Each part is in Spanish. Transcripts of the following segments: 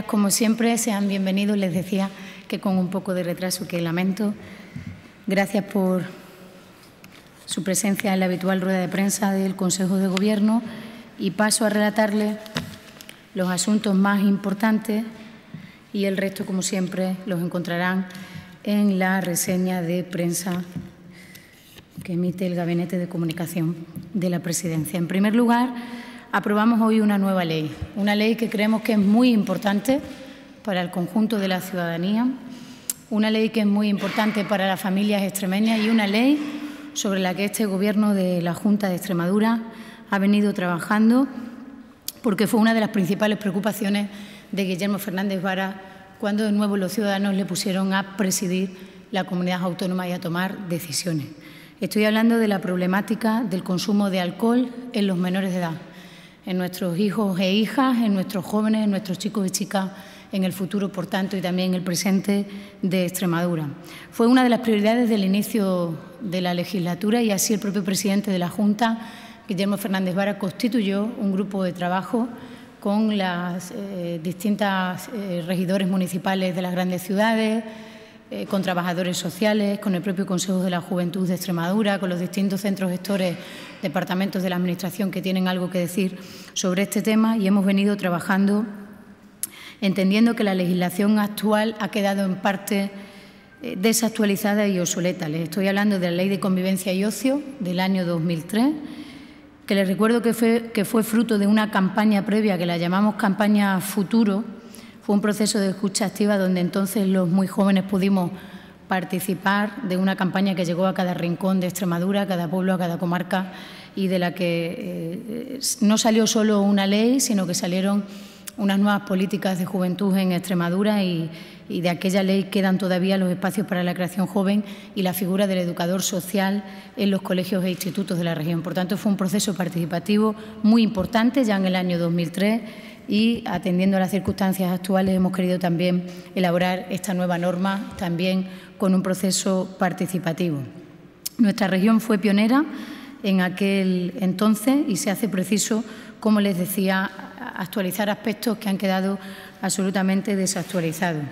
Como siempre, sean bienvenidos. Les decía que con un poco de retraso, que lamento. Gracias por su presencia en la habitual rueda de prensa del Consejo de Gobierno y paso a relatarles los asuntos más importantes y el resto, como siempre, los encontrarán en la reseña de prensa que emite el Gabinete de Comunicación de la Presidencia. En primer lugar, aprobamos hoy una nueva ley, una ley que creemos que es muy importante para el conjunto de la ciudadanía, una ley que es muy importante para las familias extremeñas y una ley sobre la que este Gobierno de la Junta de Extremadura ha venido trabajando porque fue una de las principales preocupaciones de Guillermo Fernández Vara cuando de nuevo los ciudadanos le pusieron a presidir la comunidad autónoma y a tomar decisiones. Estoy hablando de la problemática del consumo de alcohol en los menores de edad, en nuestros hijos e hijas, en nuestros jóvenes, en nuestros chicos y chicas, en el futuro, por tanto, y también en el presente de Extremadura. Fue una de las prioridades del inicio de la legislatura y así el propio presidente de la Junta, Guillermo Fernández Vara, constituyó un grupo de trabajo con las distintas regidores municipales de las grandes ciudades, con trabajadores sociales, con el propio Consejo de la Juventud de Extremadura, con los distintos centros gestores, departamentos de la Administración que tienen algo que decir sobre este tema y hemos venido trabajando entendiendo que la legislación actual ha quedado en parte desactualizada y obsoleta. Les estoy hablando de la Ley de Convivencia y Ocio del año 2003, que les recuerdo que fue fruto de una campaña previa que la llamamos campaña Futuro. Fue un proceso de escucha activa donde entonces los muy jóvenes pudimos participar de una campaña que llegó a cada rincón de Extremadura, a cada pueblo, a cada comarca y de la que no salió solo una ley, sino que salieron unas nuevas políticas de juventud en Extremadura y de aquella ley quedan todavía los espacios para la creación joven y la figura del educador social en los colegios e institutos de la región. Por tanto, fue un proceso participativo muy importante ya en el año 2003 y, atendiendo a las circunstancias actuales, hemos querido también elaborar esta nueva norma también con un proceso participativo. Nuestra región fue pionera en aquel entonces y se hace preciso, como les decía, actualizar aspectos que han quedado absolutamente desactualizados.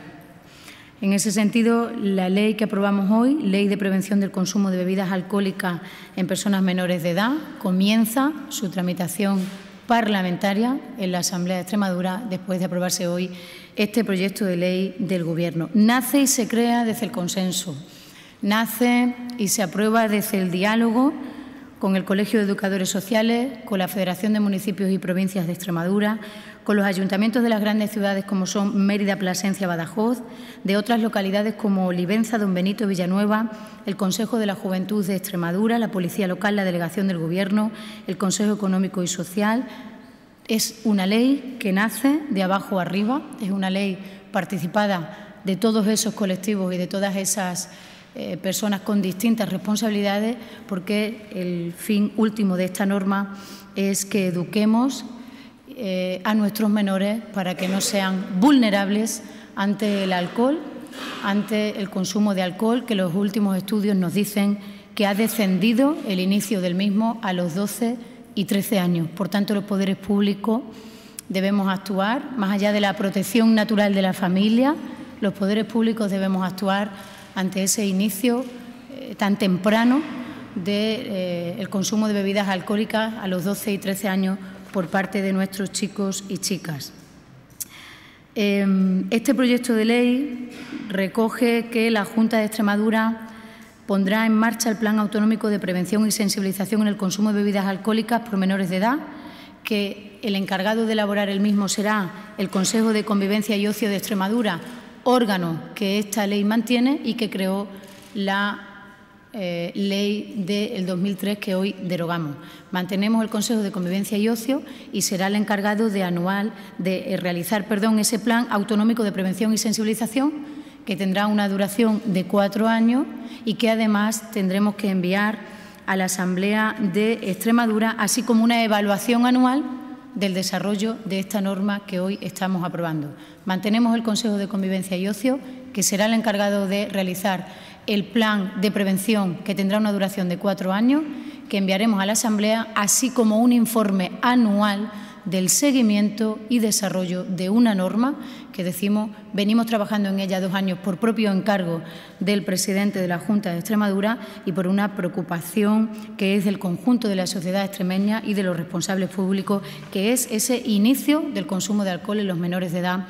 En ese sentido, la ley que aprobamos hoy, Ley de Prevención del Consumo de Bebidas Alcohólicas en Personas Menores de Edad, comienza su tramitación parlamentaria en la Asamblea de Extremadura después de aprobarse hoy este proyecto de ley del Gobierno. Nace y se crea desde el consenso, nace y se aprueba desde el diálogo con el Colegio de Educadores Sociales, con la Federación de Municipios y Provincias de Extremadura, con los ayuntamientos de las grandes ciudades como son Mérida, Plasencia, Badajoz, de otras localidades como Olivenza, Don Benito, Villanueva, el Consejo de la Juventud de Extremadura, la Policía Local, la Delegación del Gobierno, el Consejo Económico y Social. Es una ley que nace de abajo arriba, es una ley participada de todos esos colectivos y de todas esas personas con distintas responsabilidades, porque el fin último de esta norma es que eduquemos a nuestros menores para que no sean vulnerables ante el alcohol, ante el consumo de alcohol, que los últimos estudios nos dicen que ha descendido el inicio del mismo a los 12 y 13 años. Por tanto, los poderes públicos debemos actuar, más allá de la protección natural de la familia, los poderes públicos debemos actuar ante ese inicio tan temprano del consumo de bebidas alcohólicas a los 12 y 13 años por parte de nuestros chicos y chicas. Este proyecto de ley recoge que la Junta de Extremadura pondrá en marcha el Plan Autonómico de Prevención y Sensibilización en el consumo de bebidas alcohólicas por menores de edad, que el encargado de elaborar el mismo será el Consejo de Convivencia y Ocio de Extremadura, órgano que esta ley mantiene y que creó la ley del 2003 que hoy derogamos. Mantenemos el Consejo de Convivencia y Ocio y será el encargado de realizar ese Plan Autonómico de Prevención y Sensibilización, que tendrá una duración de 4 años y que además tendremos que enviar a la Asamblea de Extremadura, así como una evaluación anual del desarrollo de esta norma que hoy estamos aprobando. Mantenemos el Consejo de Convivencia y Ocio, que será el encargado de realizar el plan de prevención, que tendrá una duración de 4 años, que enviaremos a la Asamblea, así como un informe anual del seguimiento y desarrollo de una norma que decimos, venimos trabajando en ella 2 años por propio encargo del presidente de la Junta de Extremadura y por una preocupación que es del conjunto de la sociedad extremeña y de los responsables públicos, que es ese inicio del consumo de alcohol en los menores de edad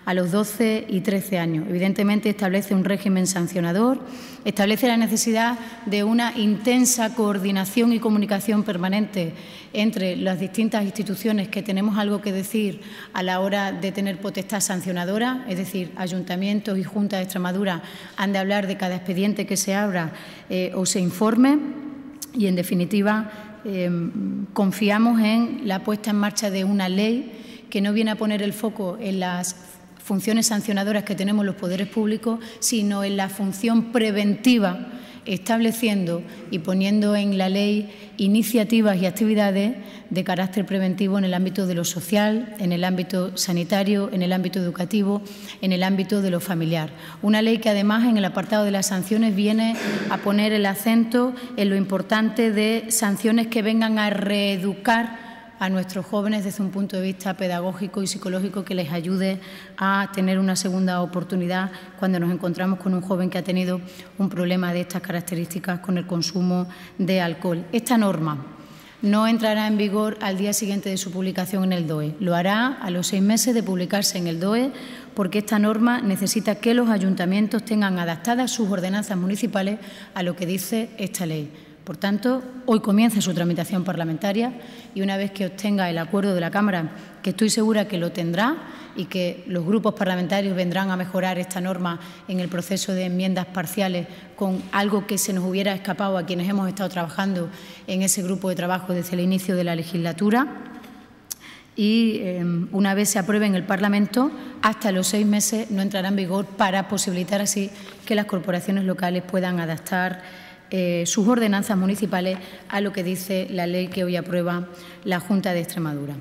a los 12 y 13 años. Evidentemente, establece un régimen sancionador, establece la necesidad de una intensa coordinación y comunicación permanente entre las distintas instituciones que tenemos algo que decir a la hora de tener potestad sancionadora, es decir, ayuntamientos y Junta de Extremadura han de hablar de cada expediente que se abra o se informe y, en definitiva, confiamos en la puesta en marcha de una ley que no viene a poner el foco en las funciones sancionadoras que tenemos los poderes públicos, sino en la función preventiva, estableciendo y poniendo en la ley iniciativas y actividades de carácter preventivo en el ámbito de lo social, en el ámbito sanitario, en el ámbito educativo, en el ámbito de lo familiar. Una ley que además en el apartado de las sanciones viene a poner el acento en lo importante de sanciones que vengan a reeducar a nuestros jóvenes desde un punto de vista pedagógico y psicológico que les ayude a tener una segunda oportunidad cuando nos encontramos con un joven que ha tenido un problema de estas características con el consumo de alcohol. Esta norma no entrará en vigor al día siguiente de su publicación en el DOE. Lo hará a los 6 meses de publicarse en el DOE, porque esta norma necesita que los ayuntamientos tengan adaptadas sus ordenanzas municipales a lo que dice esta ley. Por tanto, hoy comienza su tramitación parlamentaria y una vez que obtenga el acuerdo de la Cámara, que estoy segura que lo tendrá y que los grupos parlamentarios vendrán a mejorar esta norma en el proceso de enmiendas parciales con algo que se nos hubiera escapado a quienes hemos estado trabajando en ese grupo de trabajo desde el inicio de la legislatura, y una vez se apruebe en el Parlamento, hasta los 6 meses no entrará en vigor para posibilitar así que las corporaciones locales puedan adaptar sus ordenanzas municipales a lo que dice la ley que hoy aprueba la Junta de Extremadura.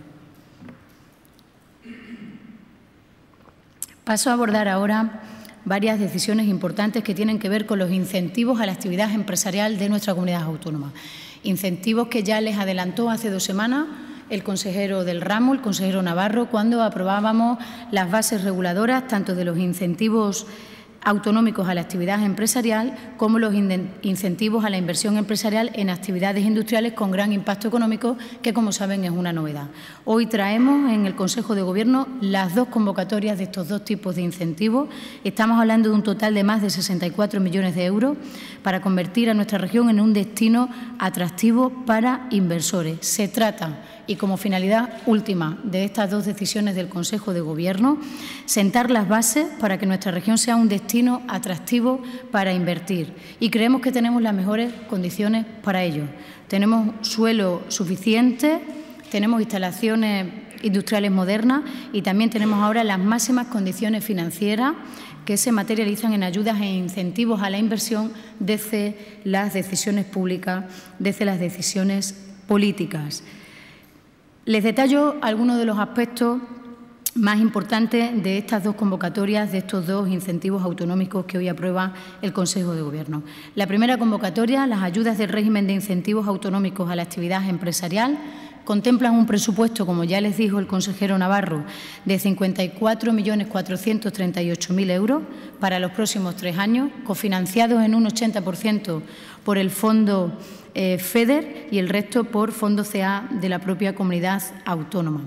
Paso a abordar ahora varias decisiones importantes que tienen que ver con los incentivos a la actividad empresarial de nuestra comunidad autónoma. Incentivos que ya les adelantó hace 2 semanas el consejero del ramo, el consejero Navarro, cuando aprobábamos las bases reguladoras tanto de los incentivos autonómicos a la actividad empresarial como los incentivos a la inversión empresarial en actividades industriales con gran impacto económico, que, como saben, es una novedad. Hoy traemos en el Consejo de Gobierno las 2 convocatorias de estos 2 tipos de incentivos. Estamos hablando de un total de más de 64 millones de euros para convertir a nuestra región en un destino atractivo para inversores. Se trata, y como finalidad última de estas 2 decisiones del Consejo de Gobierno, sentar las bases para que nuestra región sea un destino atractivo para invertir. Y creemos que tenemos las mejores condiciones para ello. Tenemos suelo suficiente, tenemos instalaciones industriales modernas y también tenemos ahora las máximas condiciones financieras que se materializan en ayudas e incentivos a la inversión desde las decisiones públicas, desde las decisiones políticas. Les detallo algunos de los aspectos más importantes de estas 2 convocatorias, de estos 2 incentivos autonómicos que hoy aprueba el Consejo de Gobierno. La primera convocatoria, las ayudas del régimen de incentivos autonómicos a la actividad empresarial, contemplan un presupuesto, como ya les dijo el consejero Navarro, de 54.438.000 euros para los próximos 3 años, cofinanciados en un 80% por el Fondo FEDER y el resto por Fondo CA de la propia comunidad autónoma.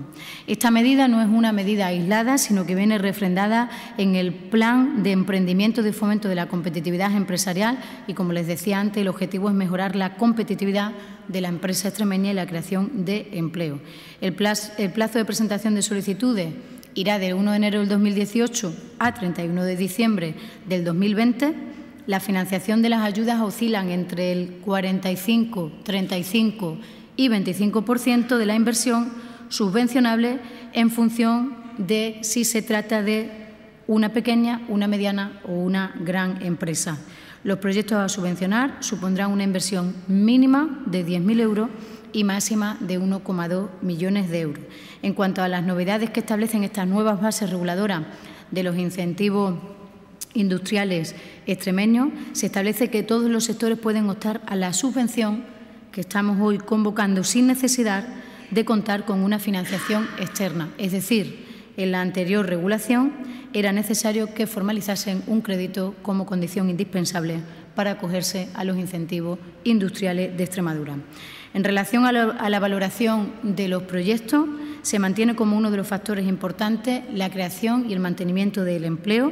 Esta medida no es una medida aislada, sino que viene refrendada en el Plan de Emprendimiento de Fomento de la Competitividad Empresarial y, como les decía antes, el objetivo es mejorar la competitividad de la empresa extremeña y la creación de empleo. El plazo de presentación de solicitudes irá del 1 de enero del 2018 a 31 de diciembre del 2020. La financiación de las ayudas oscilan entre el 45, 35 y 25% de la inversión subvencionable en función de si se trata de una pequeña, una mediana o una gran empresa. Los proyectos a subvencionar supondrán una inversión mínima de 10.000 euros y máxima de 1,2 millones de euros. En cuanto a las novedades que establecen estas nuevas bases reguladoras de los incentivos industriales extremeños, se establece que todos los sectores pueden optar a la subvención que estamos hoy convocando sin necesidad de contar con una financiación externa. Es decir, en la anterior regulación era necesario que formalizasen un crédito como condición indispensable para acogerse a los incentivos industriales de Extremadura. En relación a la valoración de los proyectos, se mantiene como uno de los factores importantes la creación y el mantenimiento del empleo.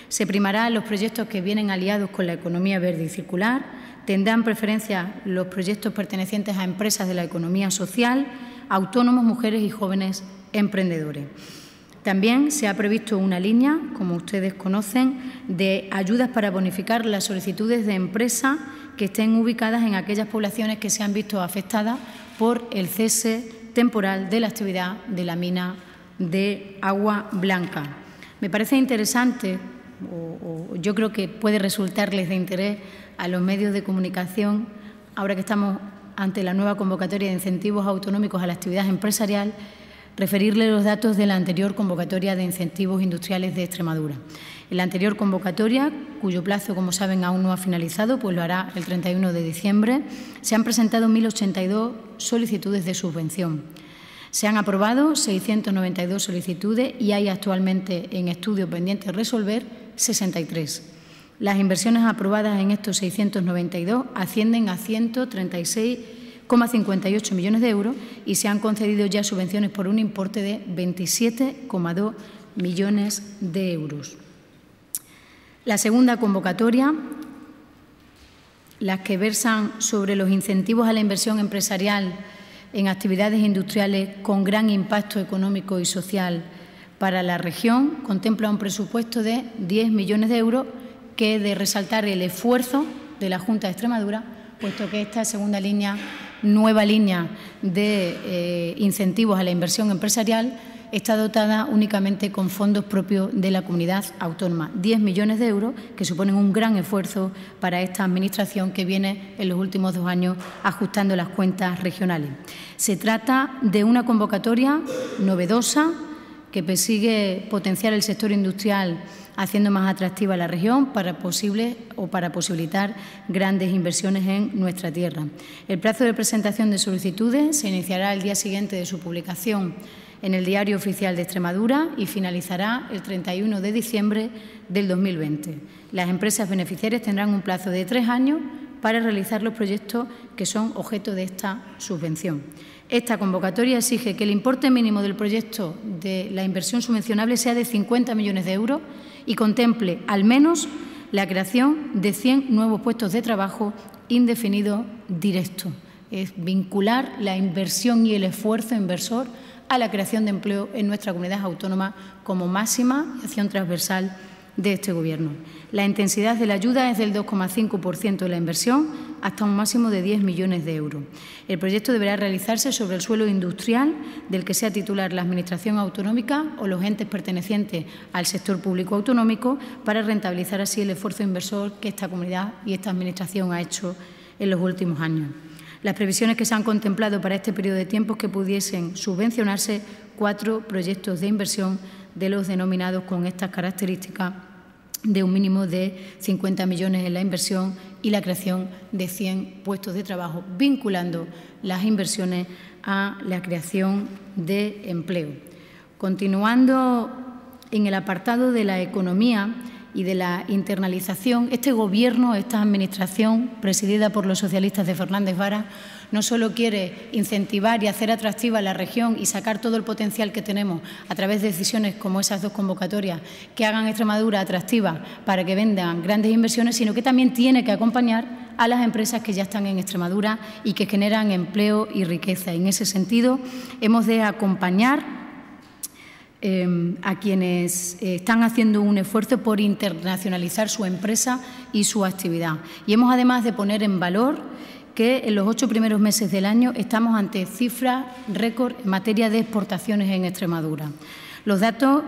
Se primará los proyectos que vienen aliados con la economía verde y circular. Tendrán preferencia los proyectos pertenecientes a empresas de la economía social, autónomos, mujeres y jóvenes emprendedores. También se ha previsto una línea, como ustedes conocen, de ayudas para bonificar las solicitudes de empresas que estén ubicadas en aquellas poblaciones que se han visto afectadas por el cese temporal de la actividad de la mina de Agua Blanca. Me parece interesante, o yo creo que puede resultarles de interés a los medios de comunicación, ahora que estamos ante la nueva convocatoria de incentivos autonómicos a la actividad empresarial, referirle los datos de la anterior convocatoria de incentivos industriales de Extremadura. En la anterior convocatoria, cuyo plazo, como saben, aún no ha finalizado, pues lo hará el 31 de diciembre, se han presentado 1.082 solicitudes de subvención. Se han aprobado 692 solicitudes y hay actualmente en estudio pendiente de resolver 63. Las inversiones aprobadas en estos 692 ascienden a 136,58 millones de euros y se han concedido ya subvenciones por un importe de 27,2 millones de euros. La segunda convocatoria, las que versan sobre los incentivos a la inversión empresarial en actividades industriales con gran impacto económico y social para la región, contempla un presupuesto de 10 millones de euros que he de resaltar el esfuerzo de la Junta de Extremadura, puesto que esta segunda línea, nueva línea de incentivos a la inversión empresarial, está dotada únicamente con fondos propios de la comunidad autónoma. 10 millones de euros que suponen un gran esfuerzo para esta Administración que viene en los últimos 2 años ajustando las cuentas regionales. Se trata de una convocatoria novedosa que persigue potenciar el sector industrial haciendo más atractiva la región para posibilitar grandes inversiones en nuestra tierra. El plazo de presentación de solicitudes se iniciará el día siguiente de su publicación en el Diario Oficial de Extremadura y finalizará el 31 de diciembre del 2020. Las empresas beneficiarias tendrán un plazo de 3 años para realizar los proyectos que son objeto de esta subvención. Esta convocatoria exige que el importe mínimo del proyecto de la inversión subvencionable sea de 50 millones de euros y contemple al menos la creación de 100 nuevos puestos de trabajo indefinidos directos. Es vincular la inversión y el esfuerzo inversor a la creación de empleo en nuestra comunidad autónoma como máxima acción transversal de este Gobierno. La intensidad de la ayuda es del 2,5% de la inversión hasta un máximo de 10 millones de euros. El proyecto deberá realizarse sobre el suelo industrial del que sea titular la Administración autonómica o los entes pertenecientes al sector público autonómico para rentabilizar así el esfuerzo inversor que esta comunidad y esta Administración ha hecho en los últimos años. Las previsiones que se han contemplado para este periodo de tiempo es que pudiesen subvencionarse 4 proyectos de inversión de los denominados con estas características de un mínimo de 50 millones en la inversión y la creación de 100 puestos de trabajo, vinculando las inversiones a la creación de empleo. Continuando en el apartado de la economía y de la internalización, este Gobierno, esta Administración, presidida por los socialistas de Fernández Vara, no solo quiere incentivar y hacer atractiva la región y sacar todo el potencial que tenemos a través de decisiones como esas 2 convocatorias que hagan Extremadura atractiva para que vendan grandes inversiones, sino que también tiene que acompañar a las empresas que ya están en Extremadura y que generan empleo y riqueza. En ese sentido, hemos de acompañar a quienes están haciendo un esfuerzo por internacionalizar su empresa y su actividad. Y hemos además de poner en valor que en los 8 primeros meses del año estamos ante cifras récord en materia de exportaciones en Extremadura. Los datos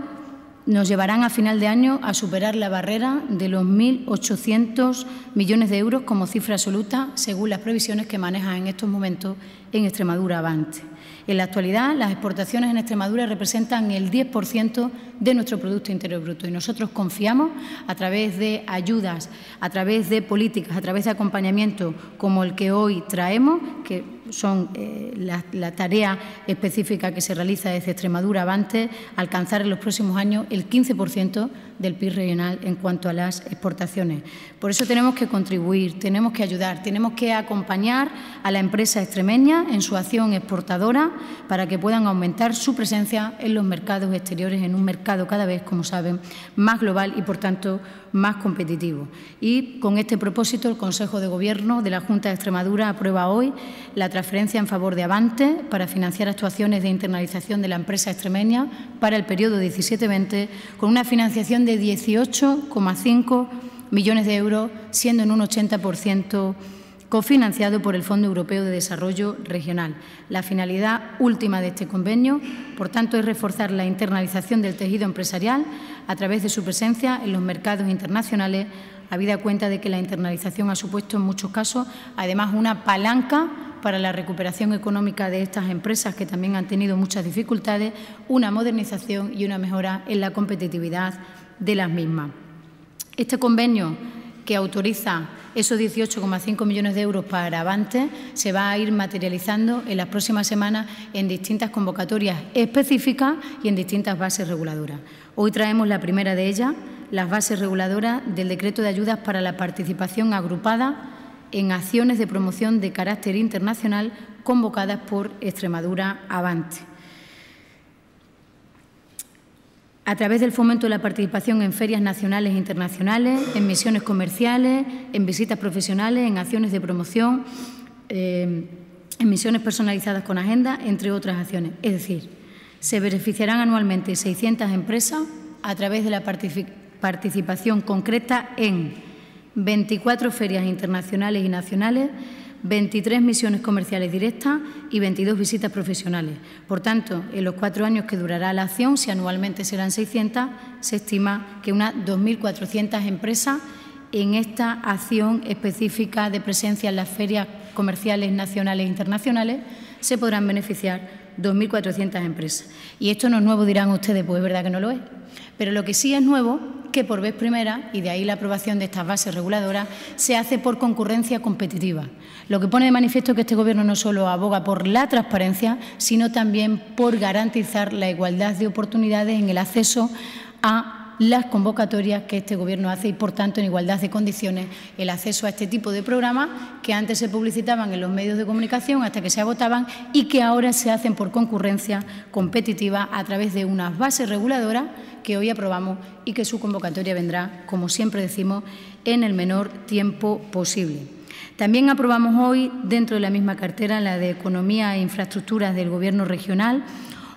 nos llevarán a final de año a superar la barrera de los 1.800 millones de euros como cifra absoluta, según las previsiones que maneja en estos momentos en Extremadura Avante. En la actualidad, las exportaciones en Extremadura representan el 10% de nuestro Producto Interior Bruto y nosotros confiamos, a través de ayudas, a través de políticas, a través de acompañamiento como el que hoy traemos, que son la tarea específica que se realiza desde Extremadura Avante, alcanzar en los próximos años el 15% del PIB regional en cuanto a las exportaciones. Por eso tenemos que contribuir, tenemos que ayudar, tenemos que acompañar a la empresa extremeña en su acción exportadora para que puedan aumentar su presencia en los mercados exteriores, en un mercado cada vez, como saben, más global y, por tanto, más competitivo. Y con este propósito, el Consejo de Gobierno de la Junta de Extremadura aprueba hoy la transferencia en favor de Avante para financiar actuaciones de internalización de la empresa extremeña para el periodo 17-20, con una financiación de 18,5 millones de euros, siendo en un 80% cofinanciado por el Fondo Europeo de Desarrollo Regional. La finalidad última de este convenio, por tanto, es reforzar la internalización del tejido empresarial a través de su presencia en los mercados internacionales, habida cuenta de que la internalización ha supuesto en muchos casos, además, una palanca para la recuperación económica de estas empresas que también han tenido muchas dificultades, una modernización y una mejora en la competitividad de las mismas. Este convenio, que autoriza esos 18,5 millones de euros para Avante, se va a ir materializando en las próximas semanas en distintas convocatorias específicas y en distintas bases reguladoras. Hoy traemos la primera de ellas, las bases reguladoras del Decreto de Ayudas para la Participación Agrupada en acciones de promoción de carácter internacional convocadas por Extremadura Avante. A través del fomento de la participación en ferias nacionales e internacionales, en misiones comerciales, en visitas profesionales, en acciones de promoción, en misiones personalizadas con agenda, entre otras acciones. Es decir, se beneficiarán anualmente 600 empresas a través de la participación concreta en 24 ferias internacionales y nacionales, 23 misiones comerciales directas y 22 visitas profesionales. Por tanto, en los 4 años que durará la acción, si anualmente serán 600, se estima que unas 2.400 empresas en esta acción específica de presencia en las ferias comerciales nacionales e internacionales se podrán beneficiar 2.400 empresas. Y esto no es nuevo, dirán ustedes, pues es verdad que no lo es. Pero lo que sí es nuevo, que por vez primera, y de ahí la aprobación de estas bases reguladoras, se hace por concurrencia competitiva. Lo que pone de manifiesto que este Gobierno no solo aboga por la transparencia, sino también por garantizar la igualdad de oportunidades en el acceso a las convocatorias que este Gobierno hace y, por tanto, en igualdad de condiciones, el acceso a este tipo de programas que antes se publicitaban en los medios de comunicación hasta que se agotaban y que ahora se hacen por concurrencia competitiva a través de unas bases reguladoras que hoy aprobamos y que su convocatoria vendrá, como siempre decimos, en el menor tiempo posible. También aprobamos hoy, dentro de la misma cartera, la de Economía e Infraestructuras del Gobierno regional,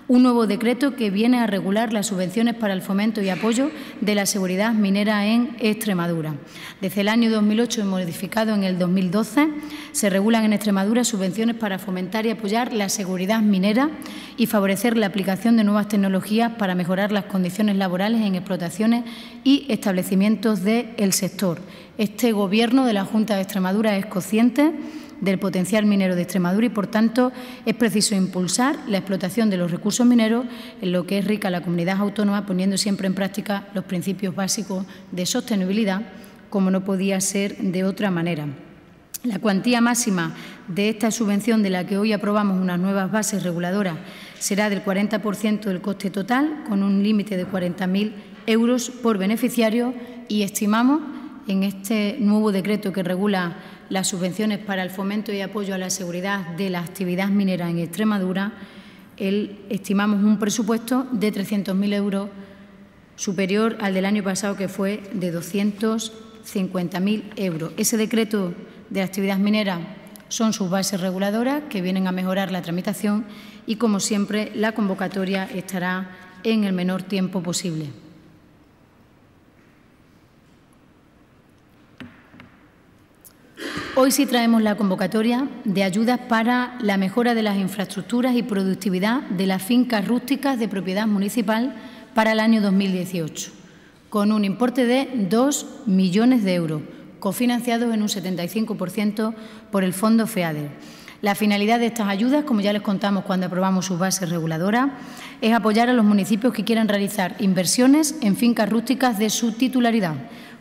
un nuevo decreto que viene a regular las subvenciones para el fomento y apoyo de la seguridad minera en Extremadura. Desde el año 2008 y modificado en el 2012, se regulan en Extremadura subvenciones para fomentar y apoyar la seguridad minera y favorecer la aplicación de nuevas tecnologías para mejorar las condiciones laborales en explotaciones y establecimientos del sector. Este Gobierno de la Junta de Extremadura es consciente del potencial minero de Extremadura y, por tanto, es preciso impulsar la explotación de los recursos mineros en lo que es rica la comunidad autónoma, poniendo siempre en práctica los principios básicos de sostenibilidad, como no podía ser de otra manera. La cuantía máxima de esta subvención, de la que hoy aprobamos unas nuevas bases reguladoras, será del 40% del coste total, con un límite de 40.000 euros por beneficiario, y estimamos en este nuevo decreto que regula las subvenciones para el fomento y apoyo a la seguridad de la actividad minera en Extremadura, estimamos un presupuesto de 300.000 euros superior al del año pasado, que fue de 250.000 euros. Ese decreto de actividad minera son sus bases reguladoras que vienen a mejorar la tramitación y, como siempre, la convocatoria estará en el menor tiempo posible. Hoy sí traemos la convocatoria de ayudas para la mejora de las infraestructuras y productividad de las fincas rústicas de propiedad municipal para el año 2018, con un importe de 2 millones de euros, cofinanciados en un 75% por el Fondo FEADER. La finalidad de estas ayudas, como ya les contamos cuando aprobamos sus bases reguladoras, es apoyar a los municipios que quieran realizar inversiones en fincas rústicas de su titularidad,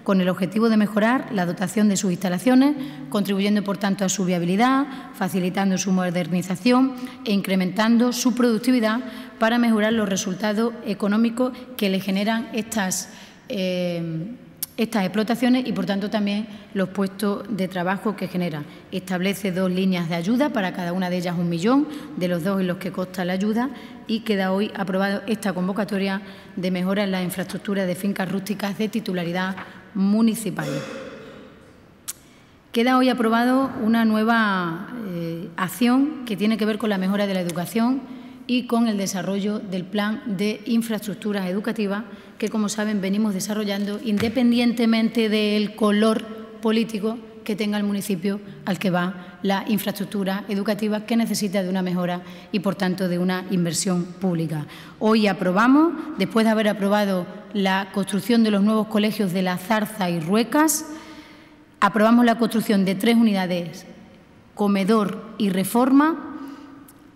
con el objetivo de mejorar la dotación de sus instalaciones, contribuyendo, por tanto, a su viabilidad, facilitando su modernización e incrementando su productividad para mejorar los resultados económicos que le generan estas explotaciones y, por tanto, también los puestos de trabajo que generan. Establece 2 líneas de ayuda, para cada una de ellas 1 millón, de los 2 en los que consta la ayuda, y queda hoy aprobada esta convocatoria de mejora en la infraestructura de fincas rústicas de titularidad municipal. Queda hoy aprobado una nueva acción que tiene que ver con la mejora de la educación y con el desarrollo del plan de infraestructuras educativas que, como saben, venimos desarrollando independientemente del color político que tenga el municipio al que va la infraestructura educativa, que necesita de una mejora y, por tanto, de una inversión pública. Hoy aprobamos, después de haber aprobado la construcción de los nuevos colegios de La Zarza y Ruecas, aprobamos la construcción de 3 unidades, comedor y reforma,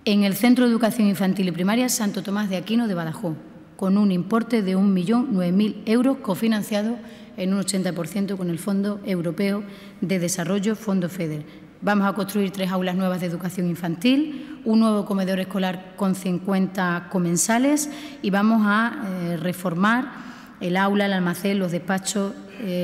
en el Centro de Educación Infantil y Primaria Santo Tomás de Aquino de Badajoz, con un importe de 1.009.000 euros, cofinanciado en un 80% con el Fondo Europeo de Desarrollo, Fondo FEDER. Vamos a construir 3 aulas nuevas de educación infantil, un nuevo comedor escolar con 50 comensales y vamos a reformar el aula, el almacén, los despachos.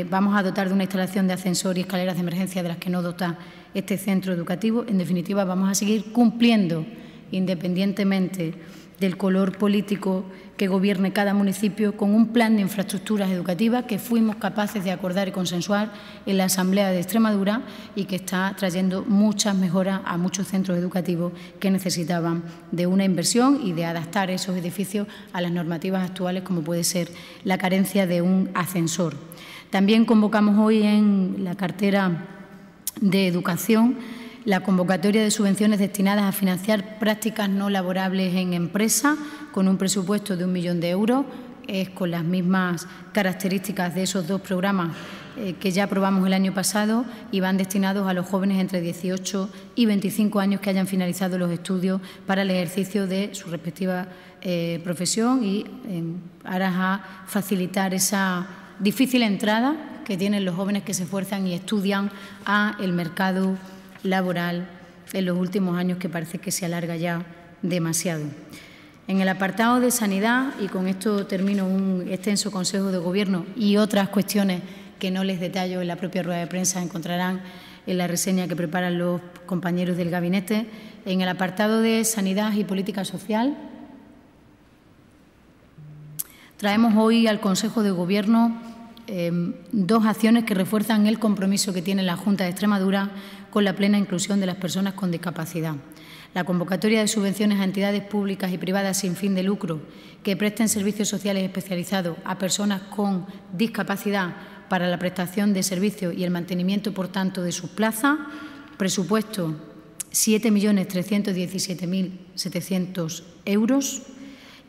Vamos a dotar de una instalación de ascensor y escaleras de emergencia de las que no dota este centro educativo. En definitiva, vamos a seguir cumpliendo, independientemente del color político que gobierne cada municipio, con un plan de infraestructuras educativas que fuimos capaces de acordar y consensuar en la Asamblea de Extremadura y que está trayendo muchas mejoras a muchos centros educativos que necesitaban de una inversión y de adaptar esos edificios a las normativas actuales, como puede ser la carencia de un ascensor. También convocamos hoy en la cartera de Educación la convocatoria de subvenciones destinadas a financiar prácticas no laborables en empresas, con un presupuesto de 1 millón de euros. Es con las mismas características de esos 2 programas que ya aprobamos el año pasado y van destinados a los jóvenes entre 18 y 25 años que hayan finalizado los estudios para el ejercicio de su respectiva profesión y en aras a facilitar esa difícil entrada que tienen los jóvenes que se esfuerzan y estudian a el mercado laboral en los últimos años, que parece que se alarga ya demasiado. En el apartado de sanidad, y con esto termino un extenso Consejo de Gobierno y otras cuestiones que no les detallo en la propia rueda de prensa, encontrarán en la reseña que preparan los compañeros del gabinete. En el apartado de sanidad y política social, traemos hoy al Consejo de Gobierno 2 acciones que refuerzan el compromiso que tiene la Junta de Extremadura con la plena inclusión de las personas con discapacidad. La convocatoria de subvenciones a entidades públicas y privadas sin fin de lucro que presten servicios sociales especializados a personas con discapacidad para la prestación de servicios y el mantenimiento, por tanto, de sus plazas. Presupuesto 7.317.700 euros.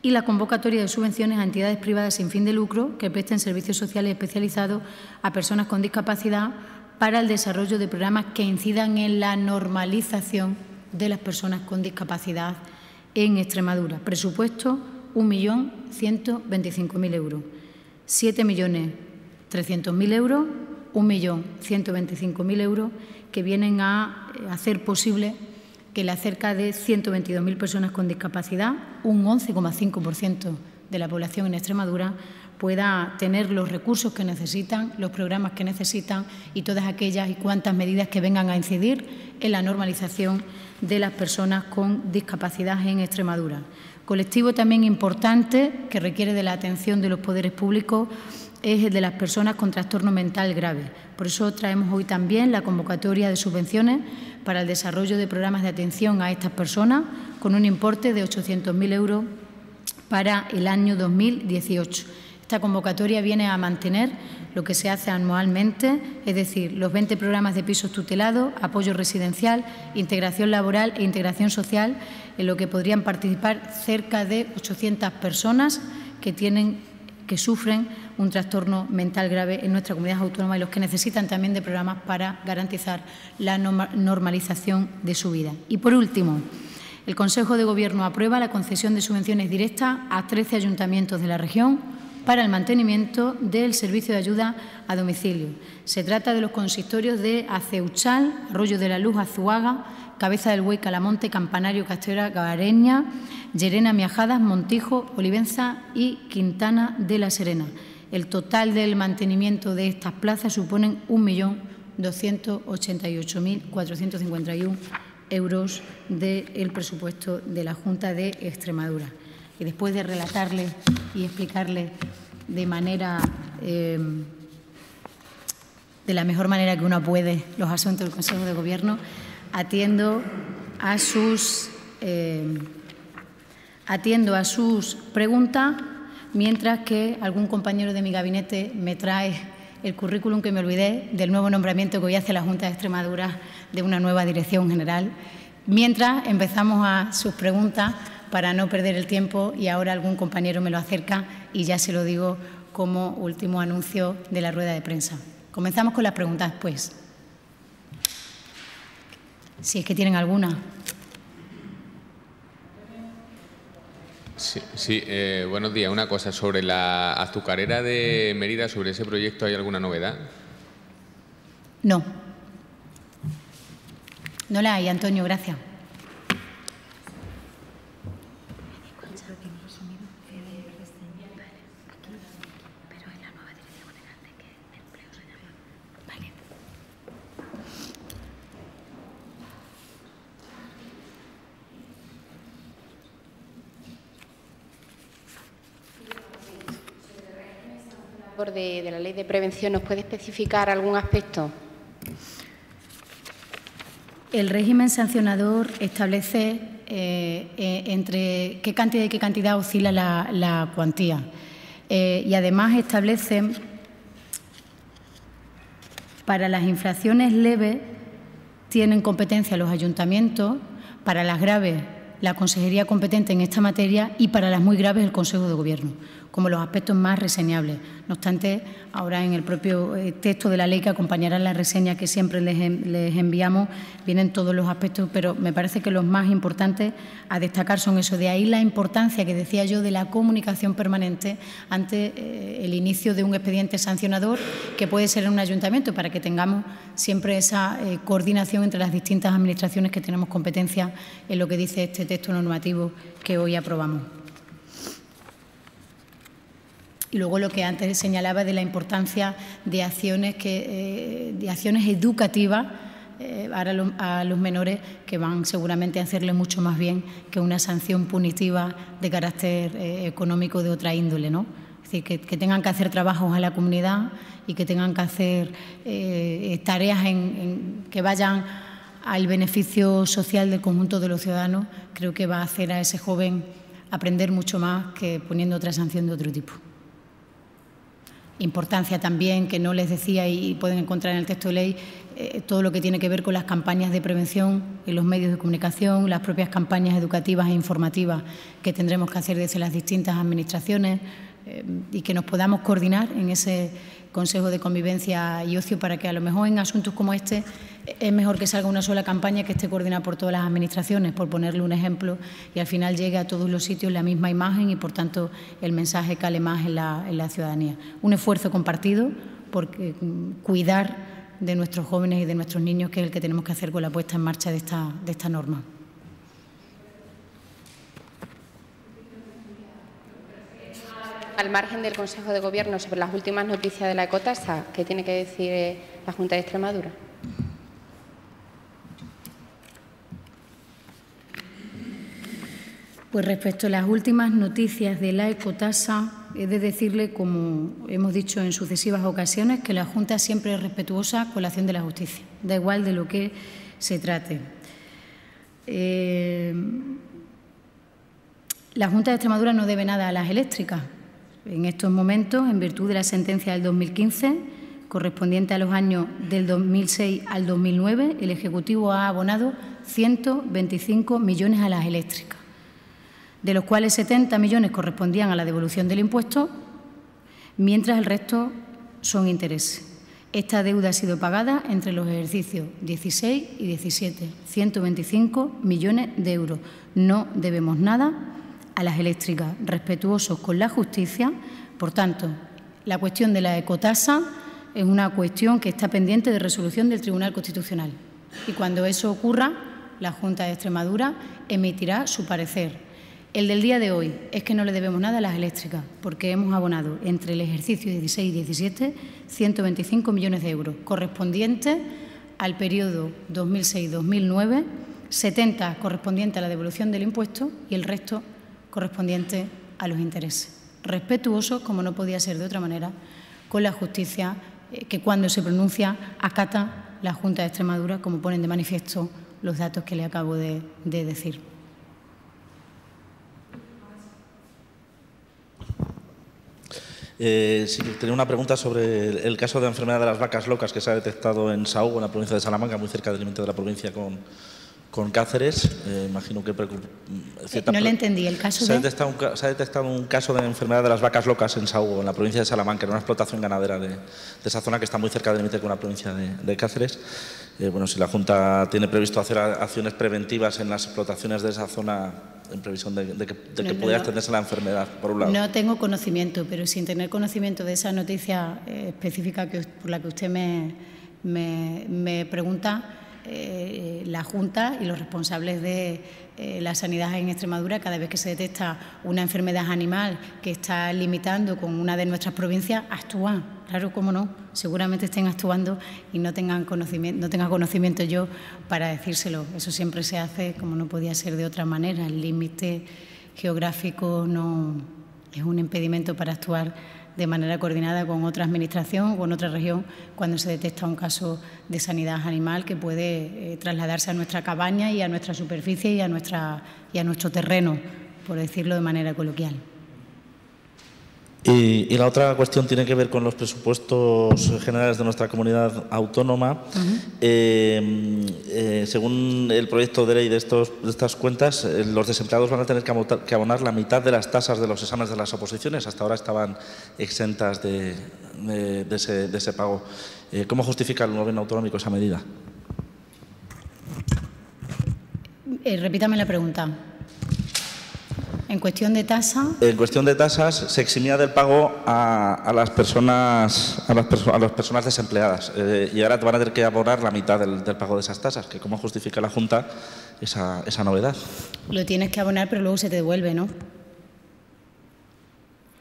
Y la convocatoria de subvenciones a entidades privadas sin fin de lucro que presten servicios sociales especializados a personas con discapacidad para el desarrollo de programas que incidan en la normalización de las personas con discapacidad en Extremadura. Presupuesto 1.125.000 euros. 7.300.000 euros, 1.125.000 euros que vienen a hacer posible que las cerca de 122.000 personas con discapacidad, un 11,5% de la población en Extremadura, pueda tener los recursos que necesitan, los programas que necesitan y todas aquellas y cuantas medidas que vengan a incidir en la normalización de las personas con discapacidad en Extremadura. Colectivo también importante que requiere de la atención de los poderes públicos es el de las personas con trastorno mental grave. Por eso traemos hoy también la convocatoria de subvenciones para el desarrollo de programas de atención a estas personas con un importe de 800.000 euros para el año 2018. Esta convocatoria viene a mantener lo que se hace anualmente, es decir, los 20 programas de pisos tutelados, apoyo residencial, integración laboral e integración social, en lo que podrían participar cerca de 800 personas que sufren un trastorno mental grave en nuestra comunidad autónoma y los que necesitan también de programas para garantizar la normalización de su vida. Y, por último, el Consejo de Gobierno aprueba la concesión de subvenciones directas a 13 ayuntamientos de la región para el mantenimiento del servicio de ayuda a domicilio. Se trata de los consistorios de Aceuchal, Arroyo de la Luz, Azuaga, Cabeza del Buey, Calamonte, Campanario, Castellera, Gareña, Llerena, Miajadas, Montijo, Olivenza y Quintana de la Serena. El total del mantenimiento de estas plazas suponen 1.288.451 euros del presupuesto de la Junta de Extremadura. Y después de relatarles y explicarles de la mejor manera que uno puede los asuntos del Consejo de Gobierno, atiendo a sus preguntas, mientras que algún compañero de mi gabinete me trae el currículum que me olvidé del nuevo nombramiento que hoy hace la Junta de Extremadura de una nueva dirección general. Mientras empezamos a sus preguntas para no perder el tiempo, y ahora algún compañero me lo acerca y ya se lo digo como último anuncio de la rueda de prensa. Comenzamos con las preguntas, pues. Si es que tienen alguna. Sí, buenos días. Una cosa, sobre la azucarera de Mérida, sobre ese proyecto, ¿hay alguna novedad? No. No la hay, Antonio, gracias. De la Ley de Prevención, ¿nos puede especificar algún aspecto? El régimen sancionador establece entre qué cantidad y qué cantidad oscila la cuantía. Y además establece para las infracciones leves tienen competencia los ayuntamientos, para las graves la consejería competente en esta materia y para las muy graves el Consejo de Gobierno, como los aspectos más reseñables. No obstante, ahora en el propio texto de la ley que acompañará la reseña que siempre les enviamos, vienen todos los aspectos, pero me parece que los más importantes a destacar son eso. De ahí la importancia que decía yo de la comunicación permanente ante el inicio de un expediente sancionador que puede ser en un ayuntamiento, para que tengamos siempre esa coordinación entre las distintas administraciones que tenemos competencia en lo que dice este texto normativo que hoy aprobamos. Y luego lo que antes señalaba de la importancia de acciones educativas a los menores, que van seguramente a hacerle mucho más bien que una sanción punitiva de carácter económico de otra índole, ¿no? Es decir, que tengan que hacer trabajos a la comunidad y que tengan que hacer tareas que vayan al beneficio social del conjunto de los ciudadanos, creo que va a hacer a ese joven aprender mucho más que poniendo otra sanción de otro tipo. Importancia también, que no les decía y pueden encontrar en el texto de ley, todo lo que tiene que ver con las campañas de prevención en los medios de comunicación, las propias campañas educativas e informativas que tendremos que hacer desde las distintas administraciones y que nos podamos coordinar en ese Consejo de Convivencia y Ocio, para que a lo mejor en asuntos como este es mejor que salga una sola campaña que esté coordinada por todas las administraciones, por ponerle un ejemplo, y al final llegue a todos los sitios la misma imagen y, por tanto, el mensaje cale más en la ciudadanía. Un esfuerzo compartido por cuidar de nuestros jóvenes y de nuestros niños, que es el que tenemos que hacer con la puesta en marcha de esta norma. Al margen del Consejo de Gobierno, sobre las últimas noticias de la ecotasa, ¿qué tiene que decir la Junta de Extremadura? Pues respecto a las últimas noticias de la ecotasa, he de decirle, como hemos dicho en sucesivas ocasiones, que la Junta siempre es respetuosa con la acción de la justicia, da igual de lo que se trate. La Junta de Extremadura no debe nada a las eléctricas. En estos momentos, en virtud de la sentencia del 2015, correspondiente a los años del 2006 al 2009, el Ejecutivo ha abonado 125 millones a las eléctricas, de los cuales 70 millones correspondían a la devolución del impuesto, mientras el resto son intereses. Esta deuda ha sido pagada entre los ejercicios 16 y 17, 125 millones de euros. No debemos nada a las eléctricas, respetuosos con la justicia, Por tanto, la cuestión de la ecotasa es una cuestión que está pendiente de resolución del Tribunal Constitucional. Y cuando eso ocurra, la Junta de Extremadura emitirá su parecer. El del día de hoy es que no le debemos nada a las eléctricas, porque hemos abonado entre el ejercicio 16 y 17 125 millones de euros, correspondientes al periodo 2006-2009, 70 correspondientes a la devolución del impuesto y el resto correspondiente a los intereses. Respetuosos, como no podía ser de otra manera, con la justicia que cuando se pronuncia acata la Junta de Extremadura, como ponen de manifiesto los datos que le acabo de decir. Sí, tenía una pregunta sobre el caso de enfermedad de las vacas locas que se ha detectado en Saúgo, en la provincia de Salamanca, muy cerca del límite de la provincia con Cáceres. Imagino que no le entendí. ¿El caso se ha detectado un caso de enfermedad de las vacas locas en Saúgo, en la provincia de Salamanca, en una explotación ganadera de esa zona que está muy cerca del límite con la provincia de Cáceres. Bueno, si la Junta tiene previsto hacer acciones preventivas en las explotaciones de esa zona en previsión de que pudiera extenderse la enfermedad, por un lado. No tengo conocimiento, pero sin tener conocimiento de esa noticia específica por la que usted me pregunta, la Junta y los responsables de la sanidad en Extremadura, cada vez que se detecta una enfermedad animal que está limitando con una de nuestras provincias, actúan. Claro, cómo no, seguramente estén actuando y no tenga conocimiento yo para decírselo. Eso siempre se hace como no podía ser de otra manera. El límite geográfico no es un impedimento para actuar de manera coordinada con otra administración o con otra región cuando se detecta un caso de sanidad animal que puede trasladarse a nuestra cabaña y a nuestra superficie y a nuestro terreno, por decirlo de manera coloquial. Y la otra cuestión tiene que ver con los presupuestos generales de nuestra comunidad autónoma. Según el proyecto de ley de estas cuentas, los desempleados van a tener que abonar la mitad de las tasas de los exámenes de las oposiciones. Hasta ahora estaban exentas de ese pago. ¿Cómo justifica el gobierno autonómico esa medida? Repítame la pregunta. En cuestión de tasa. En cuestión de tasas se eximía del pago a las personas desempleadas y ahora van a tener que abonar la mitad del pago de esas tasas. ¿Cómo justifica la Junta esa novedad? Lo tienes que abonar, pero luego se te devuelve, ¿no?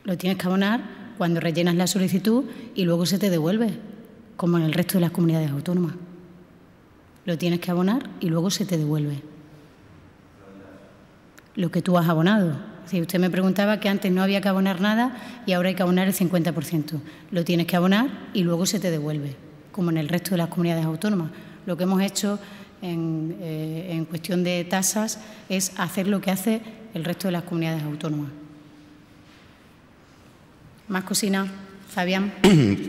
Lo tienes que abonar cuando rellenas la solicitud y luego se te devuelve, como en el resto de las comunidades autónomas. Lo tienes que abonar y luego se te devuelve lo que tú has abonado. Si usted me preguntaba que antes no había que abonar nada y ahora hay que abonar el 50%. Lo tienes que abonar y luego se te devuelve, como en el resto de las comunidades autónomas. Lo que hemos hecho en cuestión de tasas es hacer lo que hace el resto de las comunidades autónomas. ¿Más cocina? Fabián.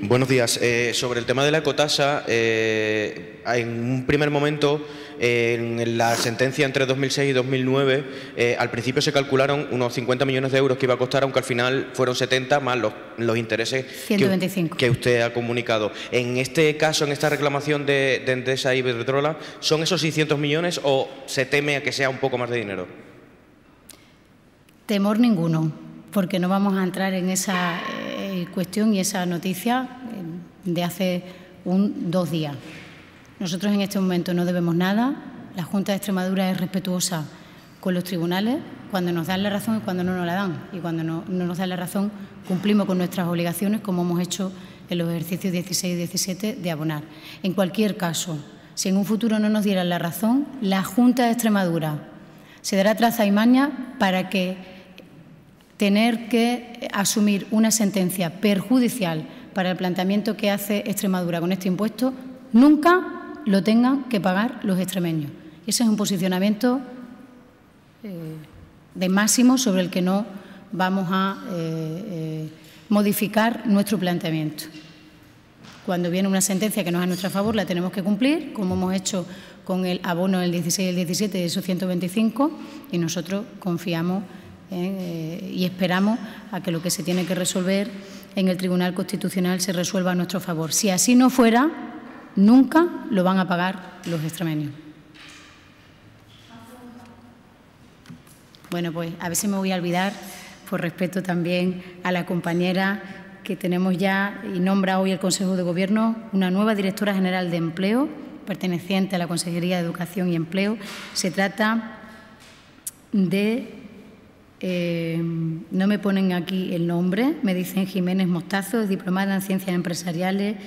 Buenos días. Sobre el tema de la ecotasa, en un primer momento, en la sentencia entre 2006 y 2009, al principio se calcularon unos 50 millones de euros que iba a costar, aunque al final fueron 70 más los intereses 125. Que usted ha comunicado. En este caso, en esta reclamación de Endesa y Iberdrola, ¿son esos 600 millones o se teme a que sea un poco más de dinero? Temor ninguno, porque no vamos a entrar en esa cuestión y esa noticia de hace 2 días. Nosotros en este momento no debemos nada. La Junta de Extremadura es respetuosa con los tribunales cuando nos dan la razón y cuando no nos la dan. Y cuando no nos dan la razón, cumplimos con nuestras obligaciones, como hemos hecho en los ejercicios 16 y 17, de abonar. En cualquier caso, si en un futuro no nos dieran la razón, la Junta de Extremadura se dará traza y maña para que tener que asumir una sentencia perjudicial para el planteamiento que hace Extremadura con este impuesto, nunca lo tengan que pagar los extremeños. Ese es un posicionamiento de máximo sobre el que no vamos a modificar nuestro planteamiento. Cuando viene una sentencia que no es a nuestro favor, la tenemos que cumplir, como hemos hecho con el abono del 16 y el 17 de esos 125, y nosotros confiamos y esperamos a que lo que se tiene que resolver en el Tribunal Constitucional se resuelva a nuestro favor. Si así no fuera, nunca lo van a pagar los extremeños. Bueno, pues a ver si me voy a olvidar, por respeto también a la compañera que tenemos ya y nombra hoy el Consejo de Gobierno una nueva directora general de Empleo, perteneciente a la Consejería de Educación y Empleo. Se trata de, no me ponen aquí el nombre, me dicen Jiménez Mostazo, es diplomada en Ciencias Empresariales,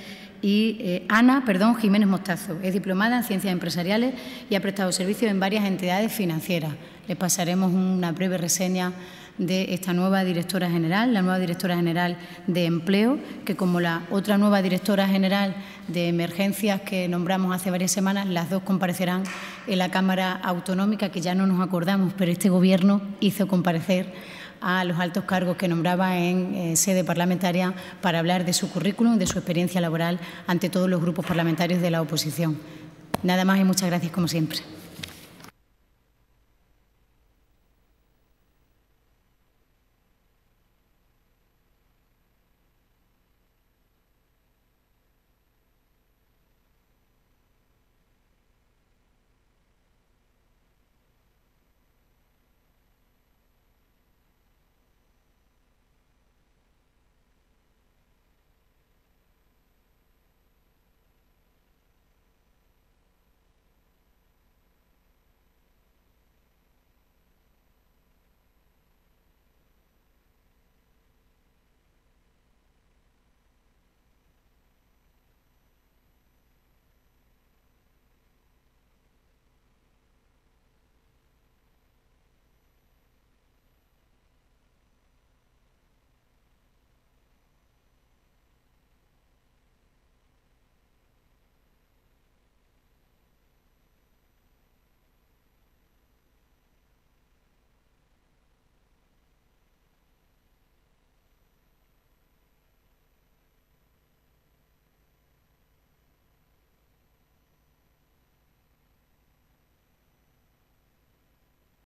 y Ana Jiménez Mostazo, es diplomada en Ciencias Empresariales y ha prestado servicios en varias entidades financieras. Le pasaremos una breve reseña de esta nueva directora general, la nueva directora general de Empleo, que como la otra nueva directora general de Emergencias que nombramos hace varias semanas, las dos comparecerán en la Cámara Autonómica, que ya no nos acordamos, pero este Gobierno hizo comparecer a los altos cargos que nombraba en sede parlamentaria para hablar de su currículum, de su experiencia laboral ante todos los grupos parlamentarios de la oposición. Nada más y muchas gracias, como siempre.